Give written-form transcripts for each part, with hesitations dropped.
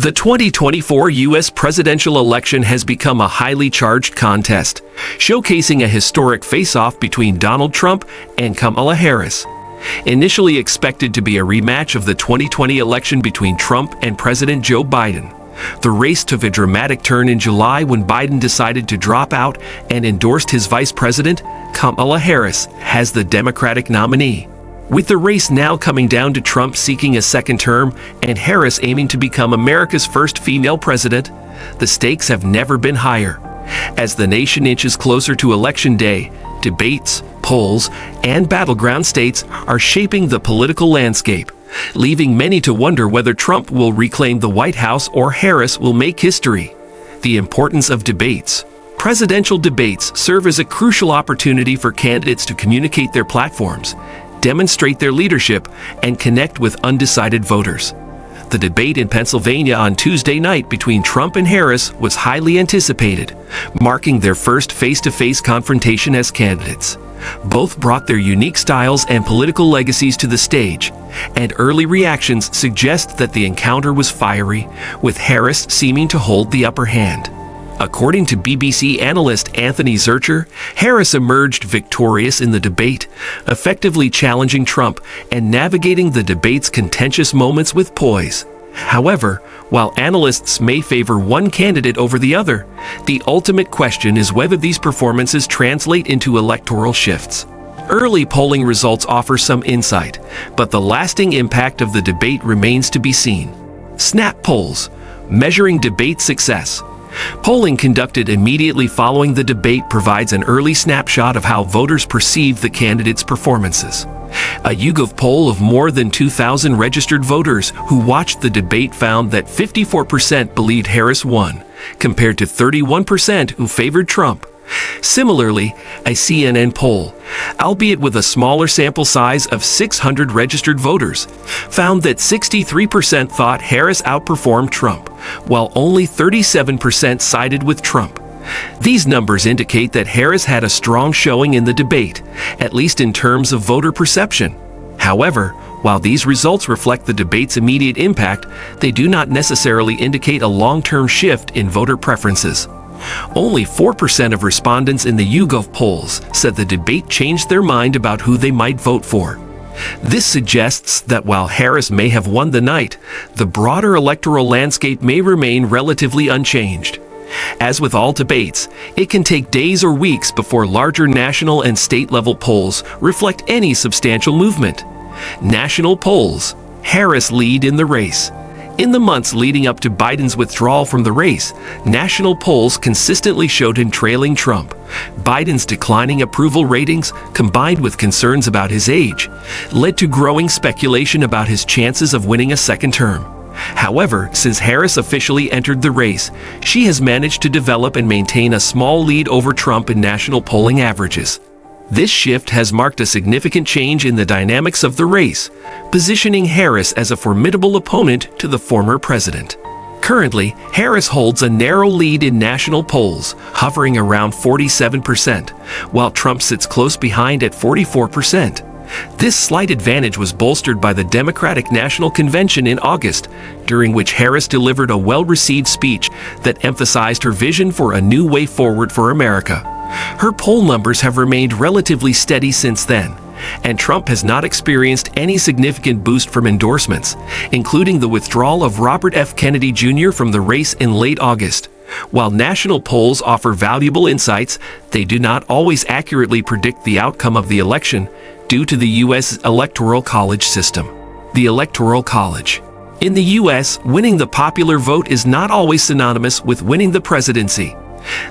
The 2024 U.S. presidential election has become a highly charged contest, showcasing a historic face-off between Donald Trump and Kamala Harris. Initially expected to be a rematch of the 2020 election between Trump and President Joe Biden, the race took a dramatic turn in July when Biden decided to drop out and endorsed his vice president, Kamala Harris, as the Democratic nominee. With the race now coming down to Trump seeking a second term and Harris aiming to become America's first female president, the stakes have never been higher. As the nation inches closer to Election Day, debates, polls, and battleground states are shaping the political landscape, leaving many to wonder whether Trump will reclaim the White House or Harris will make history. The importance of debates. Presidential debates serve as a crucial opportunity for candidates to communicate their platforms, demonstrate their leadership, and connect with undecided voters. The debate in Pennsylvania on Tuesday night between Trump and Harris was highly anticipated, marking their first face-to-face confrontation as candidates. Both brought their unique styles and political legacies to the stage, and early reactions suggest that the encounter was fiery, with Harris seeming to hold the upper hand. According to BBC analyst Anthony Zurcher, Harris emerged victorious in the debate, effectively challenging Trump and navigating the debate's contentious moments with poise. However, while analysts may favor one candidate over the other, the ultimate question is whether these performances translate into electoral shifts. Early polling results offer some insight, but the lasting impact of the debate remains to be seen. Snap polls, measuring debate success. Polling conducted immediately following the debate provides an early snapshot of how voters perceive the candidates' performances. A YouGov poll of more than 2,000 registered voters who watched the debate found that 54% believed Harris won, compared to 31% who favored Trump. Similarly, a CNN poll, albeit with a smaller sample size of 600 registered voters, found that 63% thought Harris outperformed Trump, while only 37% sided with Trump. These numbers indicate that Harris had a strong showing in the debate, at least in terms of voter perception. However, while these results reflect the debate's immediate impact, they do not necessarily indicate a long-term shift in voter preferences. Only 4% of respondents in the YouGov polls said the debate changed their mind about who they might vote for. This suggests that while Harris may have won the night, the broader electoral landscape may remain relatively unchanged. As with all debates, it can take days or weeks before larger national and state-level polls reflect any substantial movement. National polls. Harris lead in the race. In the months leading up to Biden's withdrawal from the race, national polls consistently showed him trailing Trump. Biden's declining approval ratings, combined with concerns about his age, led to growing speculation about his chances of winning a second term. However, since Harris officially entered the race, she has managed to develop and maintain a small lead over Trump in national polling averages. This shift has marked a significant change in the dynamics of the race, positioning Harris as a formidable opponent to the former president. Currently, Harris holds a narrow lead in national polls, hovering around 47%, while Trump sits close behind at 44%. This slight advantage was bolstered by the Democratic National Convention in August, during which Harris delivered a well-received speech that emphasized her vision for a new way forward for America. Her poll numbers have remained relatively steady since then, and Trump has not experienced any significant boost from endorsements, including the withdrawal of Robert F. Kennedy Jr. from the race in late August. While national polls offer valuable insights, they do not always accurately predict the outcome of the election due to the U.S. Electoral College system. The Electoral College. In the U.S., winning the popular vote is not always synonymous with winning the presidency.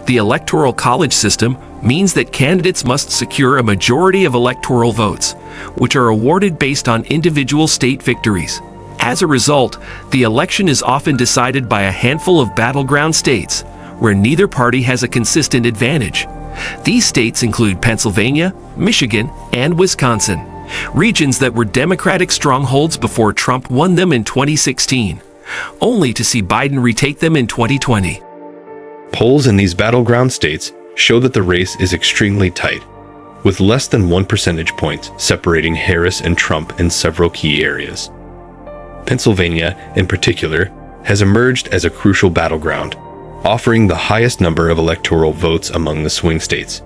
The Electoral College system means that candidates must secure a majority of electoral votes, which are awarded based on individual state victories. As a result, the election is often decided by a handful of battleground states, where neither party has a consistent advantage. These states include Pennsylvania, Michigan, and Wisconsin, regions that were Democratic strongholds before Trump won them in 2016, only to see Biden retake them in 2020. Polls in these battleground states show that the race is extremely tight, with less than 1 percentage point separating Harris and Trump in several key areas. Pennsylvania, in particular, has emerged as a crucial battleground, offering the highest number of electoral votes among the swing states.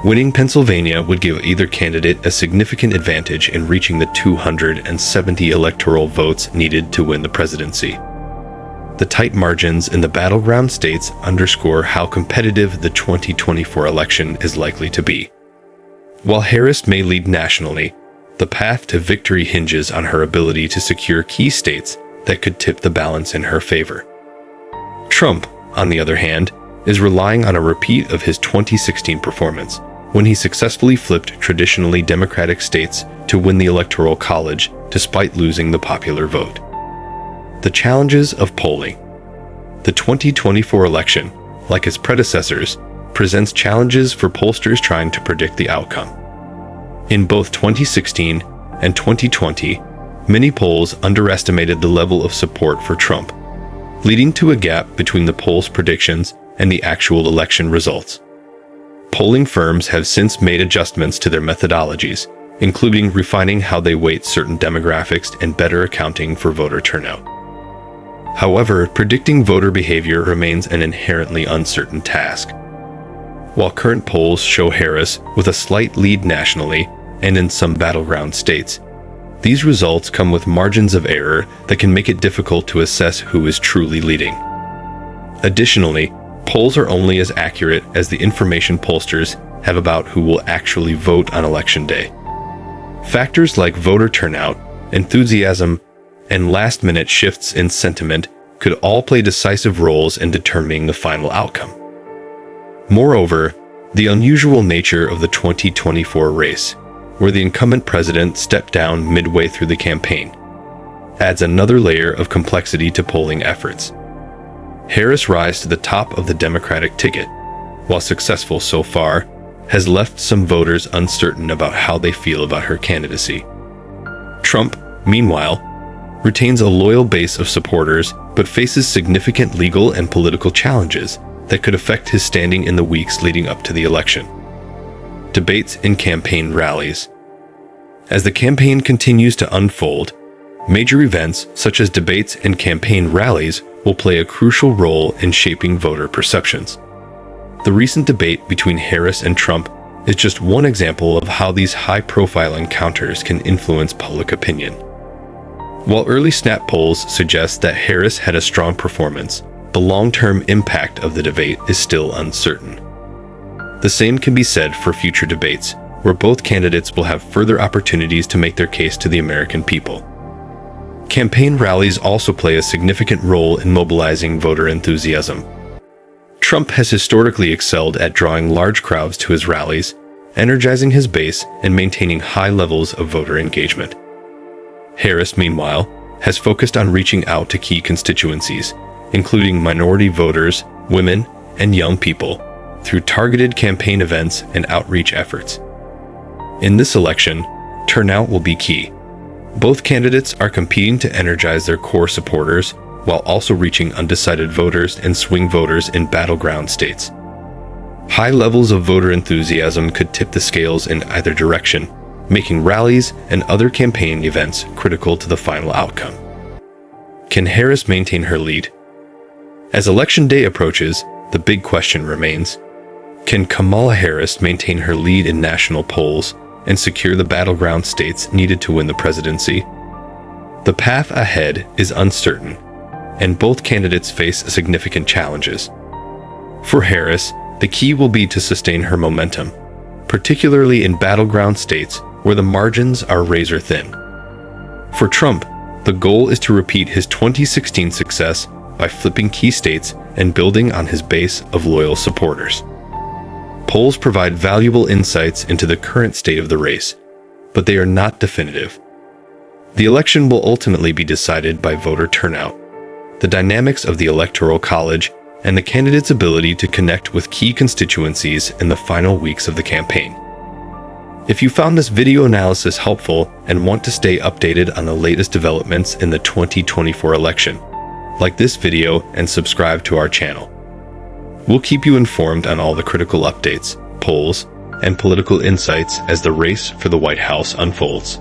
Winning Pennsylvania would give either candidate a significant advantage in reaching the 270 electoral votes needed to win the presidency. The tight margins in the battleground states underscore how competitive the 2024 election is likely to be. While Harris may lead nationally, the path to victory hinges on her ability to secure key states that could tip the balance in her favor. Trump, on the other hand, is relying on a repeat of his 2016 performance, when he successfully flipped traditionally Democratic states to win the Electoral College despite losing the popular vote. The challenges of polling. The 2024 election, like its predecessors, presents challenges for pollsters trying to predict the outcome. In both 2016 and 2020, many polls underestimated the level of support for Trump, leading to a gap between the polls' predictions and the actual election results. Polling firms have since made adjustments to their methodologies, including refining how they weight certain demographics and better accounting for voter turnout. However, predicting voter behavior remains an inherently uncertain task. While current polls show Harris with a slight lead nationally and in some battleground states, these results come with margins of error that can make it difficult to assess who is truly leading. Additionally, polls are only as accurate as the information pollsters have about who will actually vote on Election Day. Factors like voter turnout, enthusiasm, and last-minute shifts in sentiment could all play decisive roles in determining the final outcome. Moreover, the unusual nature of the 2024 race, where the incumbent president stepped down midway through the campaign, adds another layer of complexity to polling efforts. Harris' rise to the top of the Democratic ticket, while successful so far, has left some voters uncertain about how they feel about her candidacy. Trump, meanwhile, retains a loyal base of supporters but faces significant legal and political challenges that could affect his standing in the weeks leading up to the election. Debates and campaign rallies. As the campaign continues to unfold, major events such as debates and campaign rallies will play a crucial role in shaping voter perceptions. The recent debate between Harris and Trump is just one example of how these high-profile encounters can influence public opinion. While early snap polls suggest that Harris had a strong performance, the long-term impact of the debate is still uncertain. The same can be said for future debates, where both candidates will have further opportunities to make their case to the American people. Campaign rallies also play a significant role in mobilizing voter enthusiasm. Trump has historically excelled at drawing large crowds to his rallies, energizing his base and maintaining high levels of voter engagement. Harris, meanwhile, has focused on reaching out to key constituencies, including minority voters, women, and young people, through targeted campaign events and outreach efforts. In this election, turnout will be key. Both candidates are competing to energize their core supporters while also reaching undecided voters and swing voters in battleground states. High levels of voter enthusiasm could tip the scales in either direction, making rallies and other campaign events critical to the final outcome. Can Harris maintain her lead? As Election Day approaches, the big question remains: can Kamala Harris maintain her lead in national polls and secure the battleground states needed to win the presidency? The path ahead is uncertain, and both candidates face significant challenges. For Harris, the key will be to sustain her momentum, particularly in battleground states where the margins are razor thin. For Trump, the goal is to repeat his 2016 success by flipping key states and building on his base of loyal supporters. Polls provide valuable insights into the current state of the race, but they are not definitive. The election will ultimately be decided by voter turnout, the dynamics of the Electoral College, and the candidate's ability to connect with key constituencies in the final weeks of the campaign. If you found this video analysis helpful and want to stay updated on the latest developments in the 2024 election, like this video and subscribe to our channel. We'll keep you informed on all the critical updates, polls, and political insights as the race for the White House unfolds.